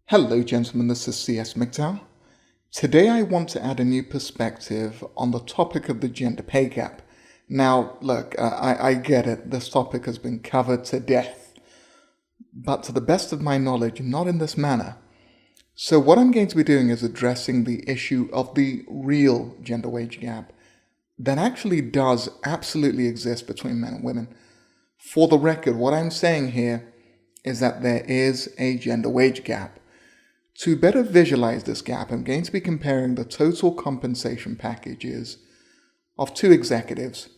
Hello, gentlemen, this is CS McDowell. Today I want to add a new perspective on the topic of the gender pay gap. Now, look, I get it, this topic has been covered to death, but to the best of my knowledge, not in this manner. So what I'm going to be doing is addressing the issue of the real gender wage gap that actually does absolutely exist between men and women. For the record, what I'm saying here is that there is a gender wage gap. To better visualize this gap, I'm going to be comparing the total compensation packages of two executives,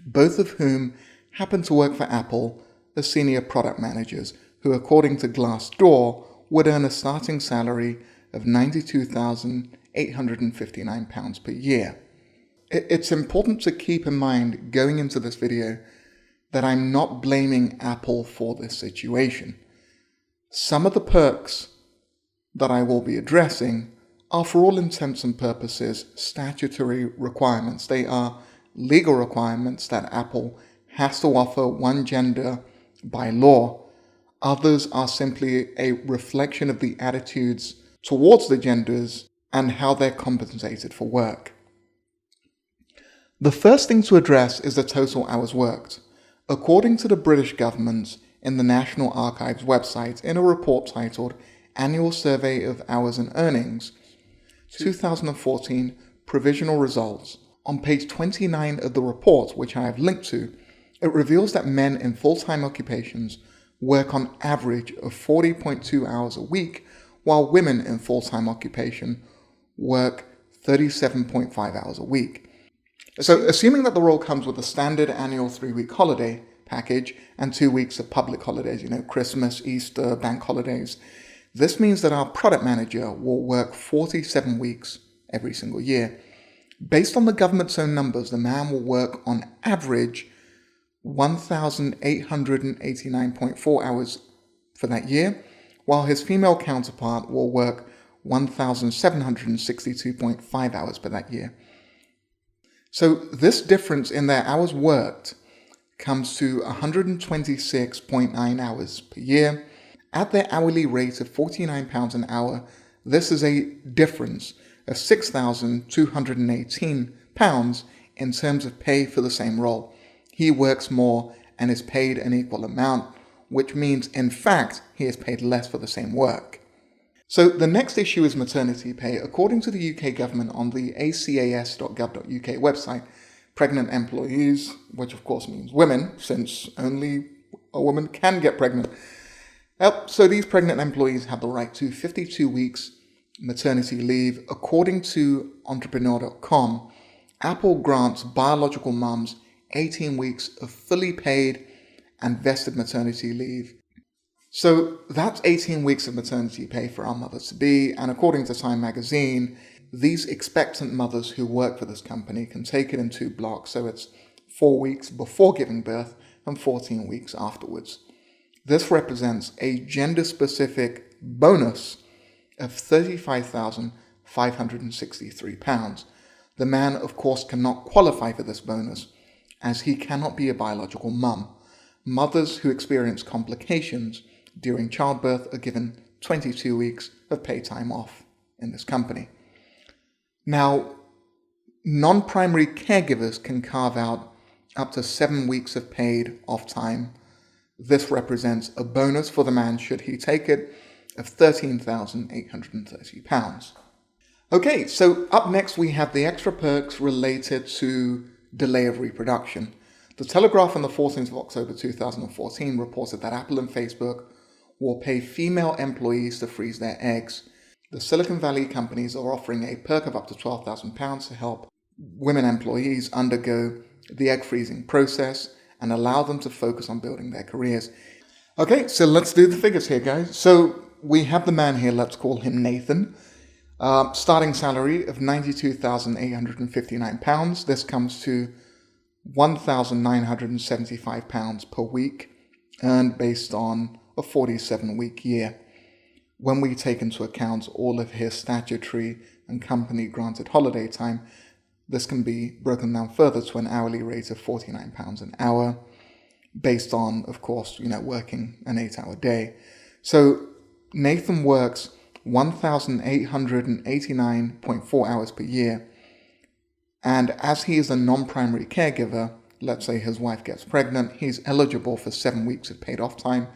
both of whom happen to work for Apple as senior product managers, who, according to Glassdoor, would earn a starting salary of £92,859 per year. It's important to keep in mind going into this video that I'm not blaming Apple for this situation. Some of the perks that I will be addressing are, for all intents and purposes, statutory requirements. They are legal requirements that Apple has to offer one gender by law. Others are simply a reflection of the attitudes towards the genders and how they're compensated for work. The first thing to address is the total hours worked. According to the British government in the National Archives website, in a report titled Annual Survey of Hours and Earnings, 2014 Provisional Results, on page 29 of the report, which I have linked to, it reveals that men in full-time occupations work on average of 40.2 hours a week, while women in full-time occupation work 37.5 hours a week. So, assuming that the role comes with a standard annual 3-week holiday package and 2 weeks of public holidays, Christmas, Easter, bank holidays, this means that our product manager will work 47 weeks every single year. Based on the government's own numbers, the man will work on average 1,889.4 hours for that year, while his female counterpart will work 1,762.5 hours for that year. So this difference in their hours worked comes to 126.9 hours per year. At their hourly rate of £49 an hour, this is a difference of £6,218 in terms of pay for the same role. He works more and is paid an equal amount, which means, in fact, he is paid less for the same work. So the next issue is maternity pay. According to the UK government on the acas.gov.uk website, pregnant employees, which of course means women, since only a woman can get pregnant, so these pregnant employees have the right to 52 weeks maternity leave. According to Entrepreneur.com, Apple grants biological mums 18 weeks of fully paid and vested maternity leave. So that's 18 weeks of maternity pay for our mothers-to-be, and according to Time magazine, these expectant mothers who work for this company can take it in 2 blocks, so it's 4 weeks before giving birth and 14 weeks afterwards. This represents a gender-specific bonus of £35,563. The man, of course, cannot qualify for this bonus, as he cannot be a biological mum. Mothers who experience complications during childbirth are given 22 weeks of paid time off in this company. Now, non-primary caregivers can carve out up to 7 weeks of paid off time. This represents a bonus for the man, should he take it, of £13,830. Okay, so up next we have the extra perks related to delay of reproduction. The Telegraph on the 14th of October 2014 reported that Apple and Facebook will pay female employees to freeze their eggs. The Silicon Valley companies are offering a perk of up to £12,000 to help women employees undergo the egg freezing process and allow them to focus on building their careers. Okay, so let's do the figures here, guys. So we have the man here, let's call him Nathan. Starting salary of £92,859. This comes to £1,975 per week, earned based on a 47-week year. When we take into account all of his statutory and company-granted holiday time, this can be broken down further to an hourly rate of £49 an hour, based on, of course, working an 8-hour day. So Nathan works 1,889.4 hours per year. And as he is a non-primary caregiver, let's say his wife gets pregnant, he's eligible for 7 weeks of paid off time.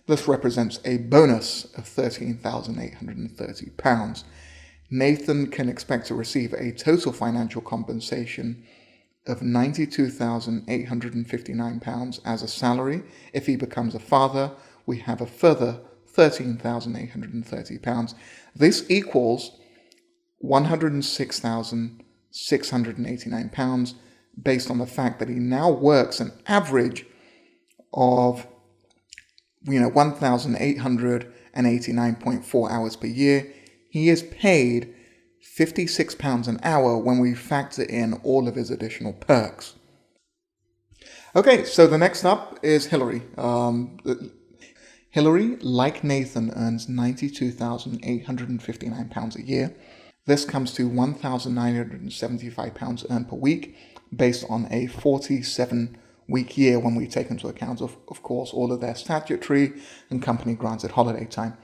This represents a bonus of £13,830. Nathan can expect to receive a total financial compensation of £92,859 as a salary. If he becomes a father, we have a further £13,830. This equals £106,689 based on the fact that he now works an average of 1,889.4 hours per year. He is paid £56 an hour when we factor in all of his additional perks. Okay, so the next up is Hillary. Hillary, like Nathan, earns £92,859 a year. This comes to £1,975 earned per week, based on a 47-week year when we take into account, of course, all of their statutory and company-granted holiday time.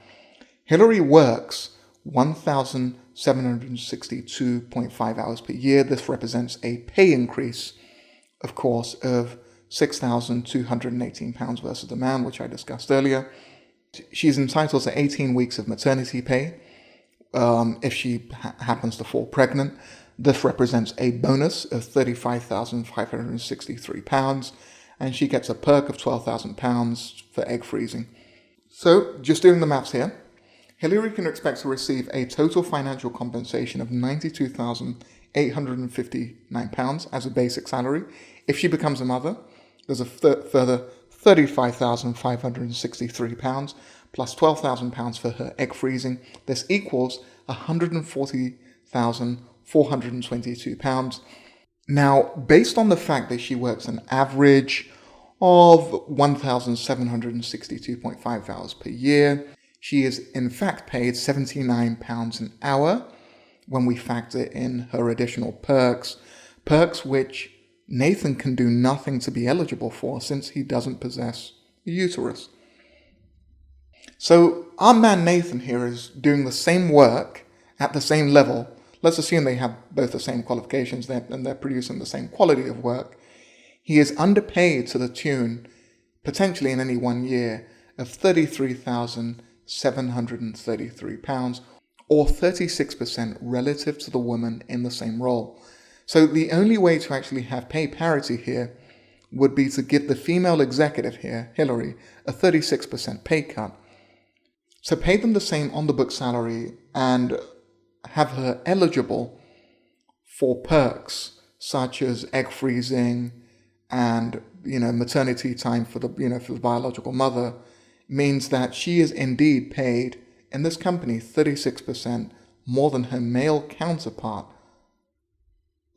Hillary works 1,762.5 hours per year. This represents a pay increase, of course, of £6,218 versus the man, which I discussed earlier. She's entitled to 18 weeks of maternity pay if she happens to fall pregnant. This represents a bonus of £35,563, and she gets a perk of £12,000 for egg freezing. So, just doing the maths here, Hillary can expect to receive a total financial compensation of £92,859 as a basic salary. If she becomes a mother, there's a further £35,563 plus £12,000 for her egg freezing. This equals £140,422. Now, based on the fact that she works an average of 1,762.5 hours per year, she is in fact paid £79 an hour when we factor in her additional perks which Nathan can do nothing to be eligible for since he doesn't possess a uterus. So our man Nathan here is doing the same work at the same level. Let's assume they have both the same qualifications and they're producing the same quality of work. He is underpaid to the tune, potentially in any 1 year, of £33,733, or 36% relative to the woman in the same role. So the only way to actually have pay parity here would be to give the female executive here, Hillary, a 36% pay cut. So pay them the same on-the-book salary and have her eligible for perks such as egg freezing and maternity time for the for the biological mother, means that she is indeed paid in this company 36% more than her male counterpart.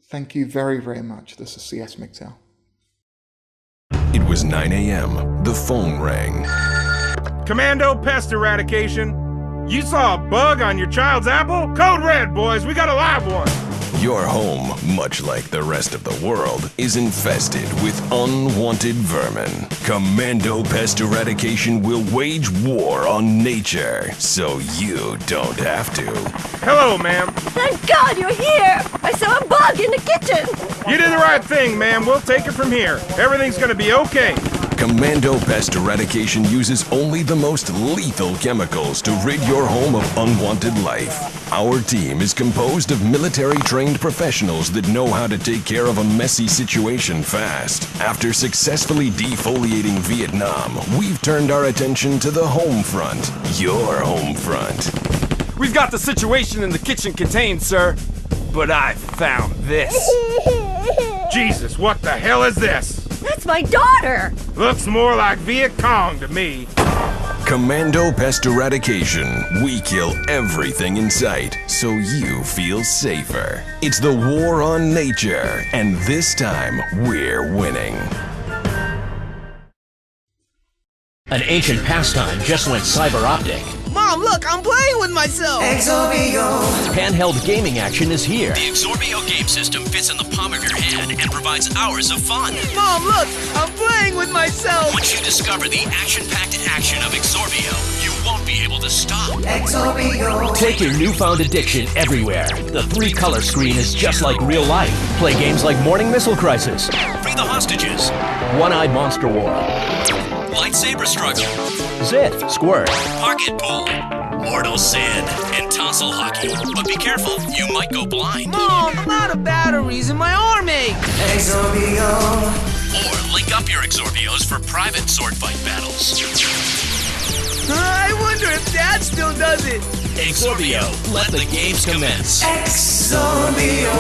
Thank you very, very much. This is C.S. McTell. It was 9 a.m. The phone rang. Commando Pest Eradication. You saw a bug on your child's apple? Code red, boys. We got a live one. Your home, much like the rest of the world, is infested with unwanted vermin. Commando Pest Eradication will wage war on nature, so you don't have to. Hello, ma'am. Thank God you're here! I saw a bug in the kitchen! You did the right thing, ma'am. We'll take it from here. Everything's gonna be okay. Commando Pest Eradication uses only the most lethal chemicals to rid your home of unwanted life. Our team is composed of military-trained professionals that know how to take care of a messy situation fast. After successfully defoliating Vietnam, we've turned our attention to the home front. Your home front. We've got the situation in the kitchen contained, sir. But I found this. Jesus, what the hell is this? That's my daughter! Looks more like Viet Cong to me. Commando Pest Eradication. We kill everything in sight, so you feel safer. It's the war on nature, and this time we're winning. An ancient pastime just went cyber optic. Mom, look, I'm playing with myself! Exorbio! Handheld gaming action is here. The Exorbio game system fits in the palm of your hand and provides hours of fun. Mom, look, I'm playing with myself! Once you discover the action-packed action of Exorbio, you won't be able to stop. Exorbio! Take your newfound addiction everywhere. The 3-color screen is just like real life. Play games like Morning Missile Crisis, Free the hostages, One-Eyed Monster War, Lightsaber Struggle, Zit, Squirt, Pocket Pool, Mortal Sin, and Tonsil Hockey. But be careful, you might go blind. Mom, I'm out of batteries and my arm aches! Exorbio! Or link up your Exorbios for private sword fight battles. I wonder if Dad still does it! Exorbio, let the games commence. Exorbio!